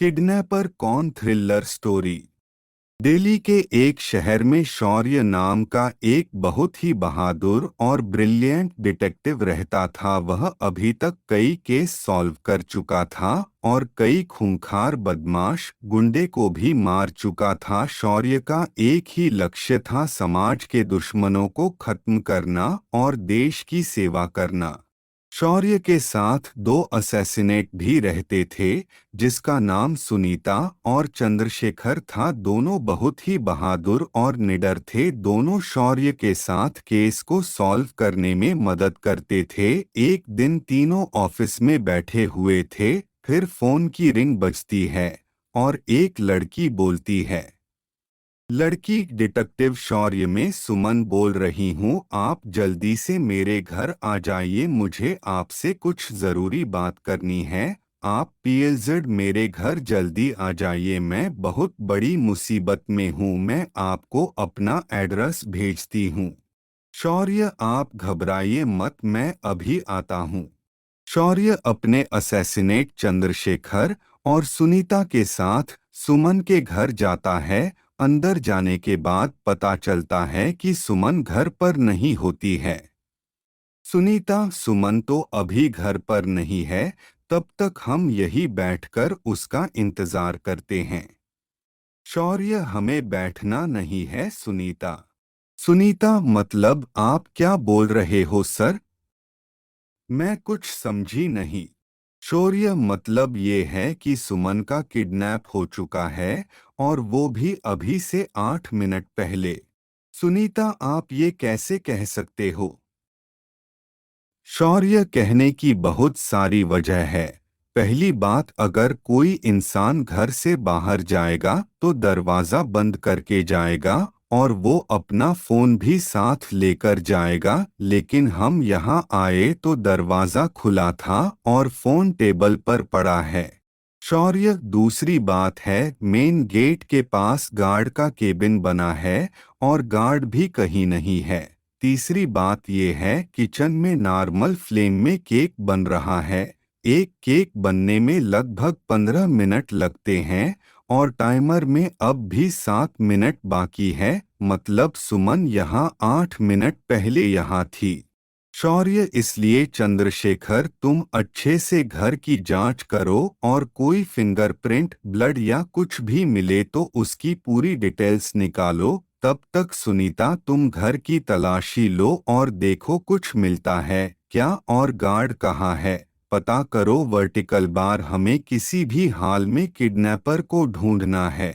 Kidnapper कौन thriller story. Delhi के एक शहर में शौर्य नाम का एक बहुत ही बहादुर और ब्रिलियंट डिटेक्टिव रहता था। वह अभी तक कई केस सॉल्व कर चुका था और कई खूंखार बदमाश गुंडे को भी मार चुका था। शौर्य का एक ही लक्ष्य था, समाज के दुश्मनों को खत्म करना और देश की सेवा करना। शौर्य के साथ दो असैसिनेट भी रहते थे, जिसका नाम सुनीता और चंद्रशेखर था। दोनों बहुत ही बहादुर और निडर थे। दोनों शौर्य के साथ केस को सॉल्व करने में मदद करते थे। एक दिन तीनों ऑफिस में बैठे हुए थे, फिर फोन की रिंग बजती है और एक लड़की बोलती है। लड़की: डिटेक्टिव शौर्य, में सुमन बोल रही हूँ, आप जल्दी से मेरे घर आ जाइए, मुझे आपसे कुछ ज़रूरी बात करनी है। आप प्लीज़ मेरे घर जल्दी आ जाइए, मैं बहुत बड़ी मुसीबत में हूँ, मैं आपको अपना एड्रेस भेजती हूँ। शौर्य: आप घबराइए मत, मैं अभी आता हूँ। शौर्य अपने असैसिनेट चंद्रशेखर और सुनीता के साथ सुमन के घर जाता है। अंदर जाने के बाद पता चलता है कि सुमन घर पर नहीं होती है। सुनीता: सुमन तो अभी घर पर नहीं है, तब तक हम यही बैठकर उसका इंतजार करते हैं। शौर्य: हमें बैठना नहीं है सुनीता। सुनीता: मतलब आप क्या बोल रहे हो सर? मैं कुछ समझी नहीं। शौर्य: मतलब ये है कि सुमन का किडनैप हो चुका है, और वो भी अभी से 8 मिनट पहले। सुनीता: आप ये कैसे कह सकते हो? शौर्य: कहने की बहुत सारी वजह है। पहली बात, अगर कोई इंसान घर से बाहर जाएगा तो दरवाज़ा बंद करके जाएगा और वो अपना फ़ोन भी साथ लेकर जाएगा, लेकिन हम यहाँ आए तो दरवाज़ा खुला था और फ़ोन टेबल पर पड़ा है। शौर्य: दूसरी बात है, मेन गेट के पास गार्ड का केबिन बना है और गार्ड भी कहीं नहीं है। तीसरी बात यह है, किचन में नॉर्मल फ्लेम में केक बन रहा है। एक केक बनने में लगभग 15 मिनट लगते हैं और टाइमर में अब भी 7 मिनट बाकी है, मतलब सुमन यहाँ 8 मिनट पहले यहाँ थी। शौर्य: इसलिए चंद्रशेखर, तुम अच्छे से घर की जांच करो और कोई फिंगरप्रिंट, ब्लड या कुछ भी मिले तो उसकी पूरी डिटेल्स निकालो। तब तक सुनीता, तुम घर की तलाशी लो और देखो कुछ मिलता है क्या, और गार्ड कहाँ है पता करो। वर्टिकल बार, हमें किसी भी हाल में किडनैपर को ढूंढना है।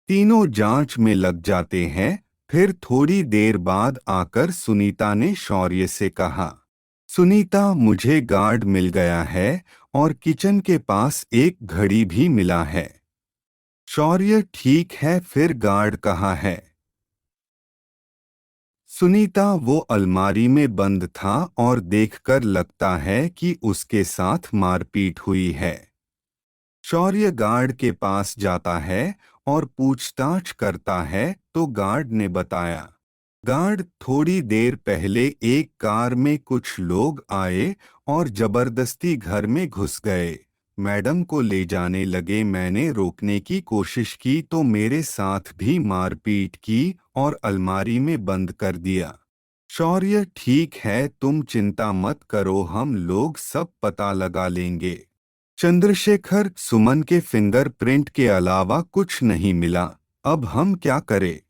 तीनों जांच में लग जाते हैं। फिर थोड़ी देर बाद आकर सुनीता ने शौर्य से कहा, सुनीता, मुझे गार्ड मिल गया है और किचन के पास एक घड़ी भी मिला है। शौर्य: ठीक है, फिर गार्ड कहाँ है? सुनीता: वो अलमारी में बंद था और देखकर लगता है कि उसके साथ मारपीट हुई है। शौर्य गार्ड के पास जाता है और पूछताछ करता है तो गार्ड ने बताया। गार्ड: थोड़ी देर पहले एक कार में कुछ लोग आए और जबरदस्ती घर में घुस गए। मैडम को ले जाने लगे, मैंने रोकने की कोशिश की तो मेरे साथ भी मारपीट की और अलमारी में बंद कर दिया। शौर्य: ठीक है, तुम चिंता मत करो, हम लोग सब पता लगा लेंगे। चंद्रशेखर: सुमन के फिंगरप्रिंट के अलावा कुछ नहीं मिला, अब हम क्या करें?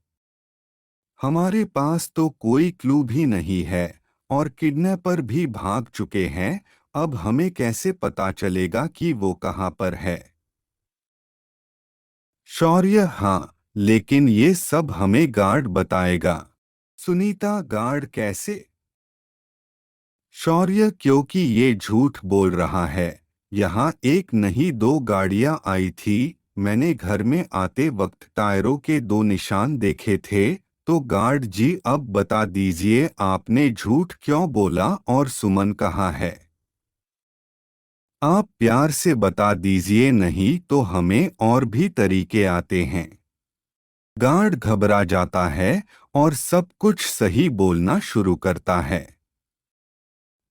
हमारे पास तो कोई क्लू भी नहीं है और किडनैपर भी भाग चुके हैं, अब हमें कैसे पता चलेगा कि वो कहाँ पर है? शौर्य: हाँ, लेकिन ये सब हमें गार्ड बताएगा। सुनीता: गार्ड कैसे? शौर्य: क्योंकि ये झूठ बोल रहा है। यहाँ एक नहीं दो गाड़ियाँ आई थी, मैंने घर में आते वक्त टायरों के दो निशान देखे थे। तो गार्ड जी, अब बता दीजिए, आपने झूठ क्यों बोला और सुमन कहाँ है? आप प्यार से बता दीजिए, नहीं तो हमें और भी तरीके आते हैं। गार्ड घबरा जाता है और सब कुछ सही बोलना शुरू करता है।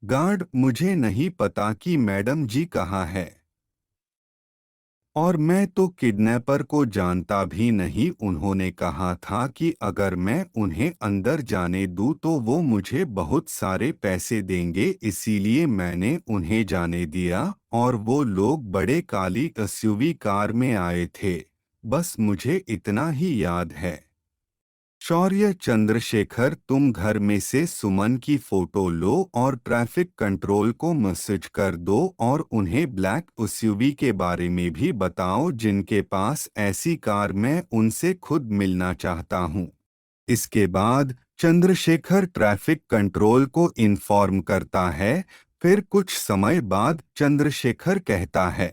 गार्ड: मुझे नहीं पता कि मैडम जी कहाँ है। और मैं तो किडनैपर को जानता भी नहीं। उन्होंने कहा था कि अगर मैं उन्हें अंदर जाने दूं तो वो मुझे बहुत सारे पैसे देंगे, इसीलिए मैंने उन्हें जाने दिया और वो लोग बड़े काली एसयूवी कार में आए थे। बस मुझे इतना ही याद है। शौर्य चंद्रशेखर, तुम घर में से सुमन की फोटो लो और ट्रैफिक कंट्रोल को मैसेज कर दो और उन्हें ब्लैक एसयूवी के बारे में भी बताओ जिनके पास ऐसी कार। मैं उनसे खुद मिलना चाहता हूँ। इसके बाद चंद्रशेखर ट्रैफिक कंट्रोल को इन्फॉर्म करता है। फिर कुछ समय बाद चंद्रशेखर कहता है,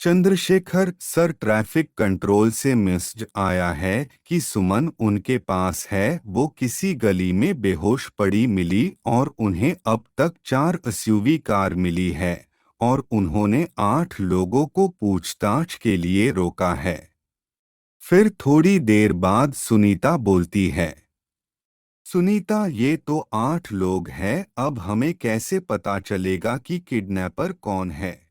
चंद्रशेखर सर, ट्रैफिक कंट्रोल से मैसेज आया है कि सुमन उनके पास है। वो किसी गली में बेहोश पड़ी मिली और उन्हें अब तक 4 एसयूवी कार मिली है और उन्होंने 8 लोगों को पूछताछ के लिए रोका है। फिर थोड़ी देर बाद सुनीता बोलती है, सुनीता, ये तो 8 लोग हैं, अब हमें कैसे पता चलेगा कि किडनैपर कौन है?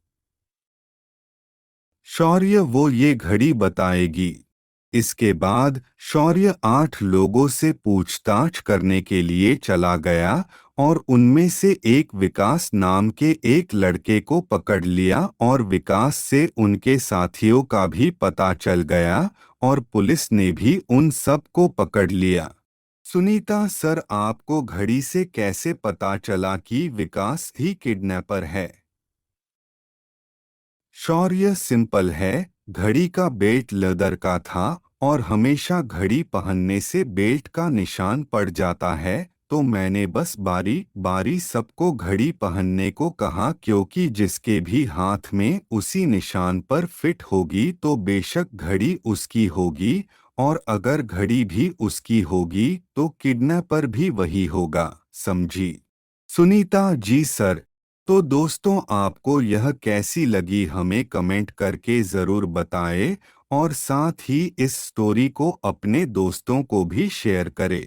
शौर्य, वो ये घड़ी बताएगी। इसके बाद शौर्य 8 लोगों से पूछताछ करने के लिए चला गया और उनमें से एक विकास नाम के एक लड़के को पकड़ लिया और विकास से उनके साथियों का भी पता चल गया और पुलिस ने भी उन सब को पकड़ लिया। सुनीता सर, आपको घड़ी से कैसे पता चला कि विकास ही किडनैपर है? शौर्य, सिंपल है, घड़ी का बेल्ट लेदर का था और हमेशा घड़ी पहनने से बेल्ट का निशान पड़ जाता है, तो मैंने बस बारी बारी सबको घड़ी पहनने को कहा क्योंकि जिसके भी हाथ में उसी निशान पर फिट होगी तो बेशक घड़ी उसकी होगी और अगर घड़ी भी उसकी होगी तो किडनैपर भी वही होगा, समझी? सुनीता, जी सर। तो दोस्तों, आपको यह कैसी लगी हमें कमेंट करके ज़रूर बताएं और साथ ही इस स्टोरी को अपने दोस्तों को भी शेयर करें।